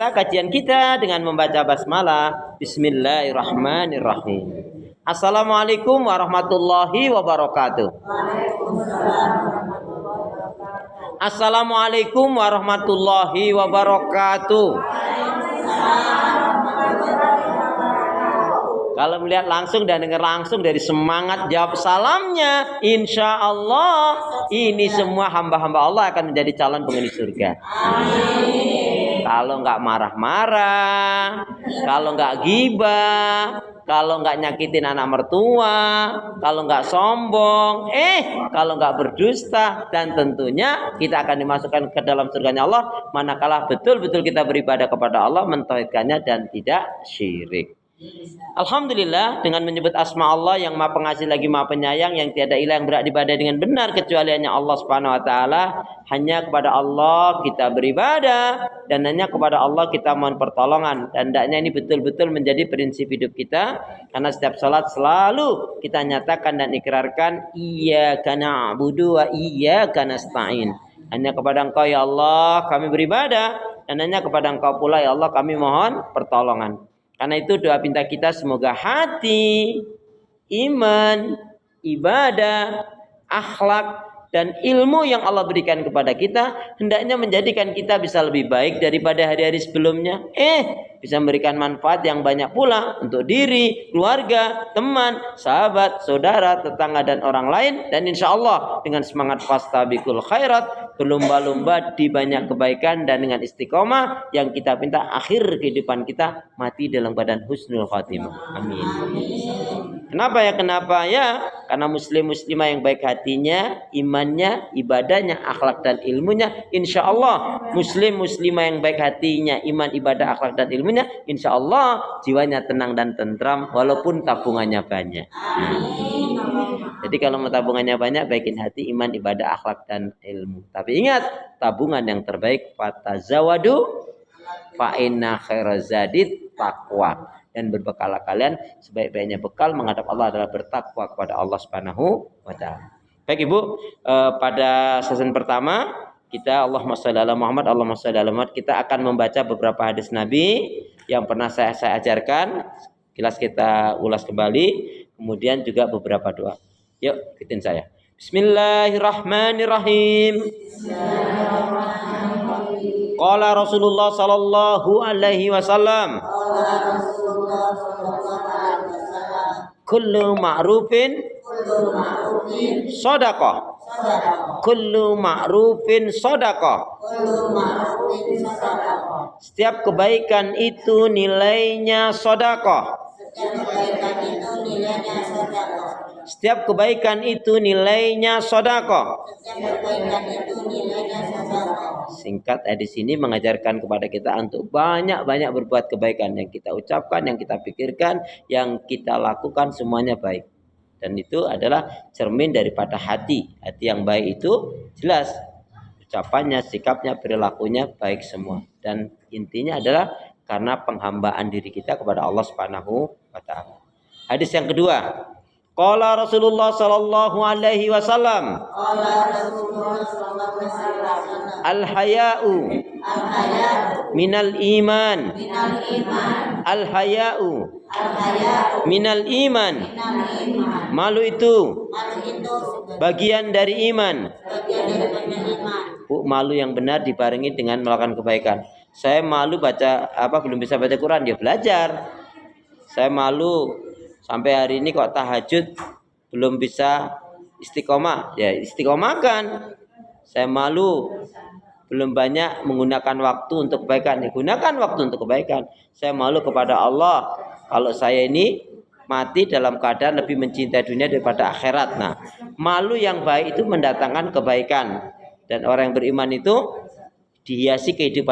Kajian kita dengan membaca basmalah. Bismillahirrahmanirrahim. Assalamualaikum warahmatullahi wabarakatuh. Assalamualaikum warahmatullahi wabarakatuh. Kalau melihat langsung dan dengar langsung dari semangat jawab salamnya, insya Allah ini semua hamba-hamba Allah akan menjadi calon penghuni surga. Amin. Kalau nggak marah-marah, kalau nggak ghibah, kalau nggak nyakitin anak mertua, kalau nggak sombong, kalau nggak berdusta, dan tentunya kita akan dimasukkan ke dalam surganya Allah manakala betul-betul kita beribadah kepada Allah, mentauhidkannya dan tidak syirik. Alhamdulillah, dengan menyebut asma Allah yang Maha Pengasih lagi Maha Penyayang, yang tiada ilah yang berhak diibadahi dengan benar kecuali hanya Allah Subhanahu wa taala. Hanya kepada Allah kita beribadah dan hanya kepada Allah kita mohon pertolongan. Dan hendaknya ini betul-betul menjadi prinsip hidup kita, karena setiap salat selalu kita nyatakan dan ikrarkan iyyaka na'budu wa iyyaka nasta'in. Hanya kepada Engkau ya Allah kami beribadah, dan hanya kepada Engkau pula ya Allah kami mohon pertolongan. Karena itu doa pinta kita semoga hati, iman, ibadah, akhlak, dan ilmu yang Allah berikan kepada kita hendaknya menjadikan kita bisa lebih baik daripada hari-hari sebelumnya. Bisa memberikan manfaat yang banyak pula untuk diri, keluarga, teman, sahabat, saudara, tetangga, dan orang lain. Dan insya Allah dengan semangat fastabiqul khairat, berlomba-lomba di banyak kebaikan, dan dengan istiqomah yang kita minta akhir kehidupan kita mati dalam keadaan husnul khatimah. Amin. Kenapa ya? Karena muslimah yang baik hatinya, imannya, ibadahnya, akhlak dan ilmunya, insya Allah muslimah yang baik hatinya, iman, ibadah, akhlak dan ilmunya, insya Allah jiwanya tenang dan tentram walaupun tabungannya banyak. Jadi kalau mau tabungannya banyak, baikin hati, iman, ibadah, akhlak dan ilmu. Tapi ingat, tabungan yang terbaik fatazawadu fa inna khairazadit taqwa. Dan berbekallah kalian, sebaik-baiknya bekal menghadap Allah adalah bertakwa kepada Allah Subhanahu wa taala. Baik Ibu, pada sesi pertama kita Allahumma shalli ala Muhammad, Allahumma shalli ala Muhammad, kita akan membaca beberapa hadis Nabi yang pernah saya ajarkan. Kilas kita ulas kembali, kemudian juga beberapa doa. Yuk, ikutin saya. Bismillahirrahmanirrahim. Qala Rasulullah sallallahu alaihi wasallam, kullu ma'rufin shadaqah. Kullu ma'rufin shadaqah. Setiap kebaikan itu nilainya sedekah. Setiap kebaikan itu nilainya sedekah. Singkat di sini mengajarkan kepada kita untuk banyak-banyak berbuat kebaikan, yang kita ucapkan, yang kita pikirkan, yang kita lakukan semuanya baik. Dan itu adalah cermin daripada hati. Hati yang baik itu jelas ucapannya, sikapnya, perilakunya baik semua. Dan intinya adalah karena penghambaan diri kita kepada Allah Subhanahu wa taala. Hadis yang kedua. Qala Rasulullah sallallahu alaihi wasallam, al-haya'u minal iman. Al-haya'u minal iman. Malu itu bagian dari iman. Malu yang benar dibarengi dengan melakukan kebaikan. Saya malu belum bisa baca Quran, dia belajar. Saya malu sampai hari ini kok tahajud belum bisa istiqomah, ya istiqomahkan. Saya malu belum banyak menggunakan waktu untuk kebaikan, ya gunakan waktu untuk kebaikan. Saya malu kepada Allah kalau saya ini mati dalam keadaan lebih mencintai dunia daripada akhirat. Nah, malu yang baik itu mendatangkan kebaikan, dan orang yang beriman itu dihiasi kehidupan